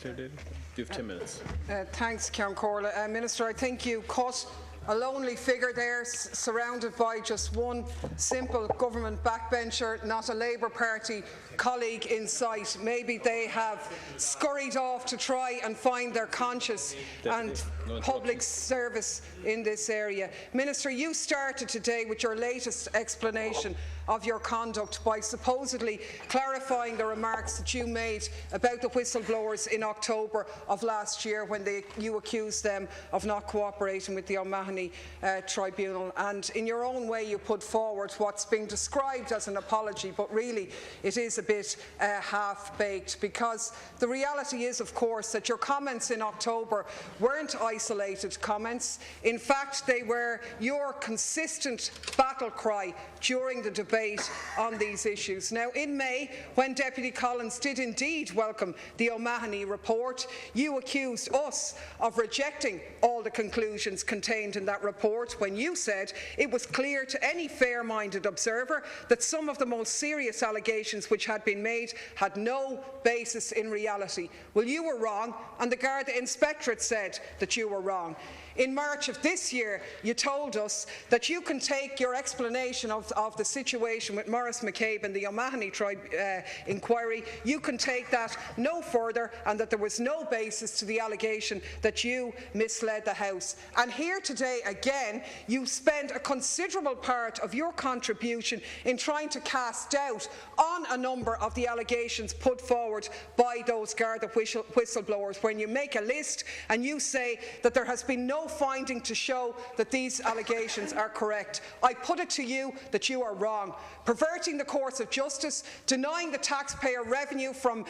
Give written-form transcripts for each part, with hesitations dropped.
Clare Daly. You have 10 minutes. Thanks, Ceann Comhairle. Minister, I think you cut a lonely figure there, surrounded by just one simple government backbencher, not a Labour Party colleague in sight. Maybe they have scurried off to try and find their conscience and public service in this area. Minister, you started today with your latest explanation of your conduct by supposedly clarifying the remarks that you made about the whistleblowers in October of last year when you accused them of not cooperating with the O'Mahony Tribunal. And in your own way you put forward what's being described as an apology, but really it is a bit half-baked, because the reality is, of course, that your comments in October weren't isolated comments. In fact, they were your consistent battle cry during the debate on these issues. Now, in May, when Deputy Collins did indeed welcome the O'Mahony report, you accused us of rejecting all the conclusions contained in that report when you said it was clear to any fair-minded observer that some of the most serious allegations which had been made had no basis in reality. Well, you were wrong, and the Garda Inspectorate said that you were wrong. In March of this year, you told us that you can take your explanation of the situation with Maurice McCabe and the O'Mahony inquiry, you can take that no further, and that there was no basis to the allegation that you misled the House. And here today again, you spend a considerable part of your contribution in trying to cast doubt on a number of the allegations put forward by those Garda whistleblowers, when you make a list and you say that there has been no finding to show that these allegations are correct. I put it to you that you are wrong. Perverting the course of justice, denying the taxpayer revenue from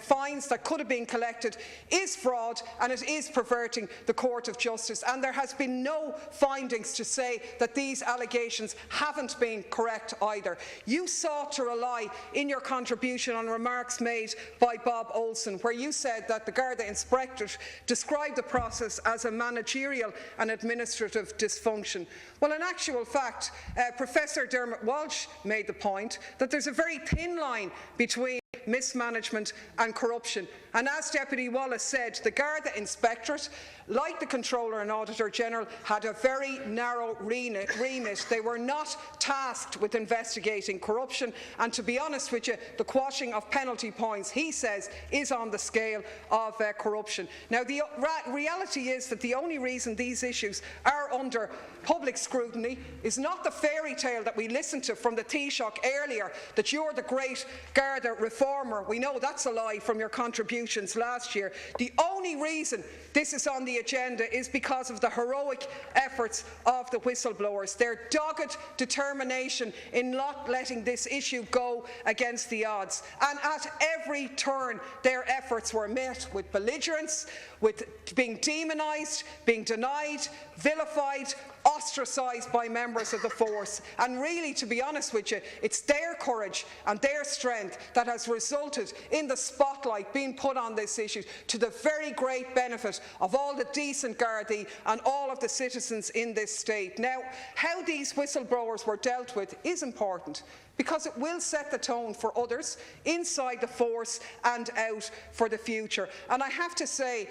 fines that could have been collected is fraud, and it is perverting the court of justice. And there has been no findings to say that these allegations haven't been correct either. You sought to rely in your contribution on remarks made by Bob Olson, where you said that the Garda Inspectorate described the process as a managerial and administrative dysfunction. Well, in actual fact, Professor Dermot Walsh made the point that there's a very thin line between mismanagement and corruption. And as Deputy Wallace said, the Garda Inspectorate, like the Controller and Auditor General, had a very narrow remit. They were not tasked with investigating corruption, and to be honest with you, the quashing of penalty points, he says, is on the scale of corruption. Now, the reality is that the only reason these issues are under public scrutiny is not the fairy tale that we listened to from the Taoiseach earlier, that you're the great Garda reformer. We know that's a lie from your contributions last year. The only reason this is on the agenda is because of the heroic efforts of the whistleblowers, their dogged determination in not letting this issue go against the odds. And at every turn, their efforts were met with belligerence, with being demonised, being denied, vilified, ostracised by members of the force. And really, to be honest with you, it's their courage and their strength that has resulted in the spotlight being put on this issue, to the very great benefit of all the decent Gardaí and all of the citizens in this state. Now, how these whistleblowers were dealt with is important, because it will set the tone for others inside the force and out for the future. And I have to say,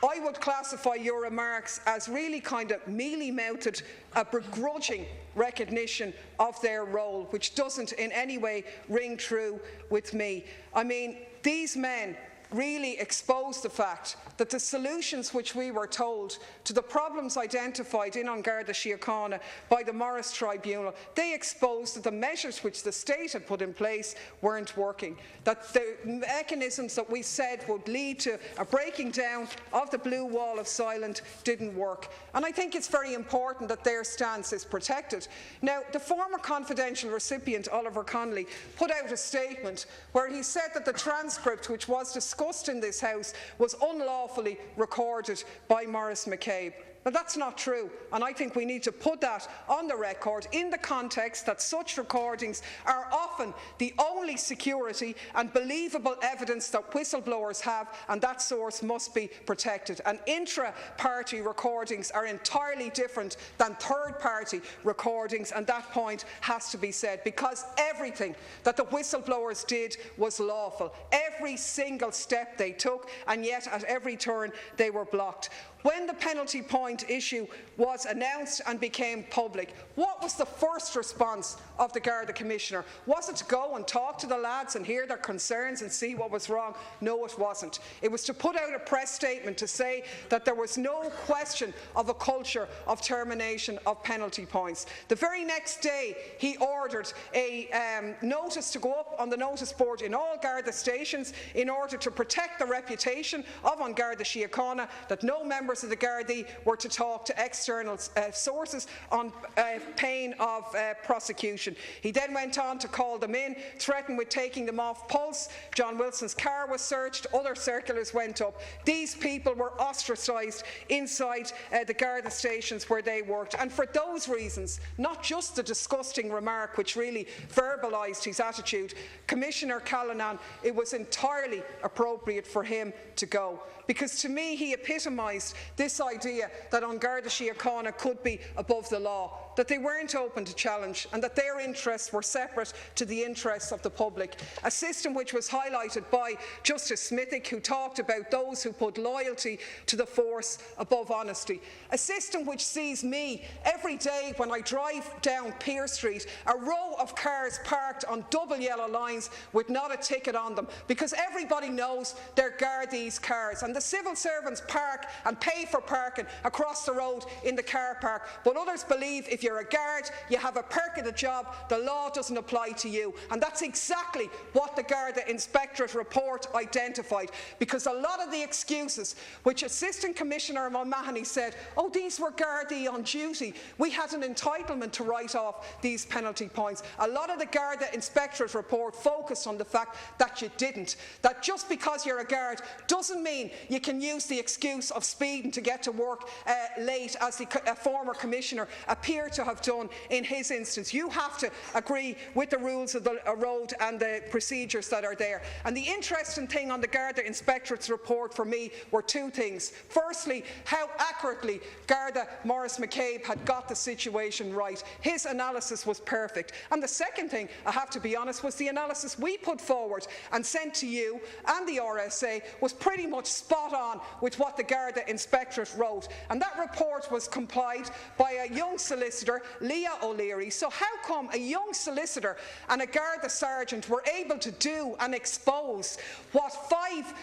I would classify your remarks as really kind of mealy-mouthed, a begrudging recognition of their role, which doesn't in any way ring true with me. I mean, these men really exposed the fact that the solutions which we were told to the problems identified in An Garda Síochána by the Morris Tribunal, they exposed that the measures which the state had put in place weren't working, that the mechanisms that we said would lead to a breaking down of the blue wall of silence didn't work. And I think it's very important that their stance is protected. Now, the former confidential recipient, Oliver Connolly, put out a statement where he said that the transcript which was discussed in this House was unlawfully recorded by Maurice McCabe. Now, that's not true, and I think we need to put that on the record in the context that such recordings are often the only security and believable evidence that whistleblowers have, and that source must be protected. And intra-party recordings are entirely different than third-party recordings, and that point has to be said, because everything that the whistleblowers did was lawful. Every single step they took, and yet at every turn they were blocked. When the penalty point issue was announced and became public, what was the first response of the Garda Commissioner? Was it to go and talk to the lads and hear their concerns and see what was wrong? No, it wasn't. It was to put out a press statement to say that there was no question of a culture of termination of penalty points. The very next day, he ordered a notice to go up on the notice board in all Garda stations in order to protect the reputation of An Garda Síochána, that no members of the Gardaí were to talk to external sources on pain of prosecution. He then went on to call them in, threatened with taking them off pulse. John Wilson's car was searched, other circulars went up. These people were ostracised inside the Garda stations where they worked, and for those reasons, not just the disgusting remark which really verbalised his attitude, Commissioner Callanan, it was entirely appropriate for him to go. Because to me, he epitomised this idea that An Garda Síochána could be above the law, that they weren't open to challenge, and that their interests were separate to the interests of the public. A system which was highlighted by Justice Smithick, who talked about those who put loyalty to the force above honesty. A system which sees me every day when I drive down Pearse Street, a row of cars parked on double yellow lines with not a ticket on them, because everybody knows they're Gardaí's cars, and the civil servants park and pay for parking across the road in the car park, but others believe if you're a guard, you have a perk of the job, the law doesn't apply to you. And that's exactly what the Garda Inspectorate report identified, because a lot of the excuses which Assistant Commissioner Mulmahony said, oh, these were Gardaí on duty, we had an entitlement to write off these penalty points. A lot of the Garda Inspectorate report focused on the fact that you didn't, that just because you're a guard doesn't mean you can use the excuse of speeding to get to work late, as the former Commissioner appeared to have done in his instance. You have to agree with the rules of the road and the procedures that are there. And the interesting thing on the Garda Inspectorate's report for me were two things. Firstly, how accurately Garda Maurice McCabe had got the situation right. His analysis was perfect. And the second thing, I have to be honest, was the analysis we put forward and sent to you and the RSA was pretty much spot on with what the Garda Inspectorate wrote. And that report was complied by a young solicitor, Leah O'Leary. So how come a young solicitor and a Garda sergeant were able to do and expose what 5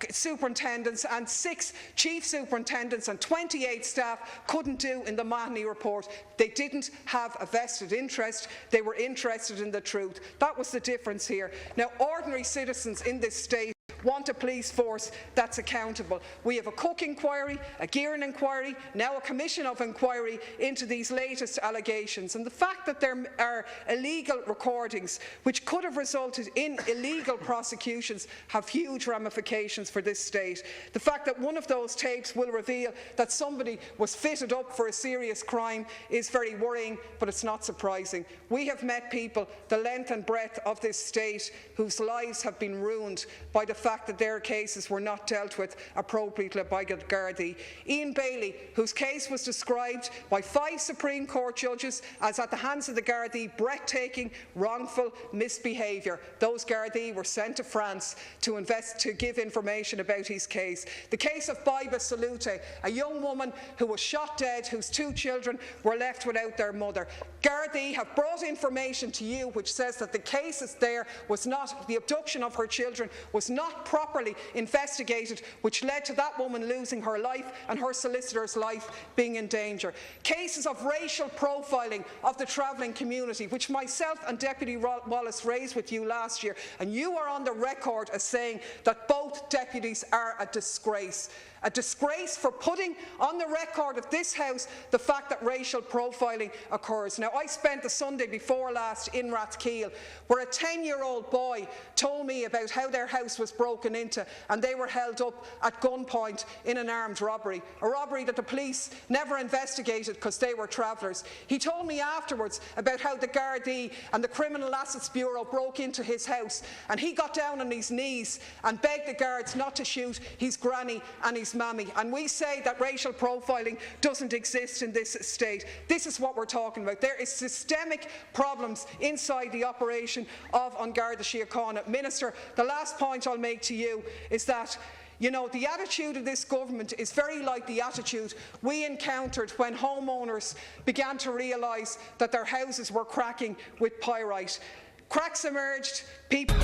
superintendents and 6 chief superintendents and 28 staff couldn't do in the Mahoney report? They didn't have a vested interest, they were interested in the truth. That was the difference here. Now, ordinary citizens in this state want a police force that's accountable. We have a Cook inquiry, a Gearan inquiry, now a commission of inquiry into these latest allegations. And the fact that there are illegal recordings which could have resulted in illegal prosecutions have huge ramifications for this state. The fact that one of those tapes will reveal that somebody was fitted up for a serious crime is very worrying, but it's not surprising. We have met people the length and breadth of this state whose lives have been ruined by the fact that their cases were not dealt with appropriately by the Gardaí. Ian Bailey, whose case was described by 5 Supreme Court judges as at the hands of the Gardaí breathtaking, wrongful misbehaviour. Those Gardaí were sent to France to give information about his case. The case of Baiba Salute, a young woman who was shot dead, whose 2 children were left without their mother. Gardaí have brought information to you which says that the cases there was not, the abduction of her children was not properly investigated, which led to that woman losing her life and her solicitor's life being in danger. Cases of racial profiling of the travelling community, which myself and Deputy Wallace raised with you last year, and you are on the record as saying that both deputies are a disgrace. A disgrace for putting on the record of this House the fact that racial profiling occurs. Now, I spent the Sunday before last in Rathkeale, where a 10-year-old boy told me about how their house was broken broken into and they were held up at gunpoint in an armed robbery, a robbery that the police never investigated because they were travellers. He told me afterwards about how the Gardaí and the Criminal Assets Bureau broke into his house and he got down on his knees and begged the guards not to shoot his granny and his mammy. And we say that racial profiling doesn't exist in this state. This is what we're talking about. There is systemic problems inside the operation of An Garda Síochána. Minister, the last point I'll make to you is that the attitude of this government is very like the attitude we encountered when homeowners began to realise that their houses were cracking with pyrite. Cracks emerged, people...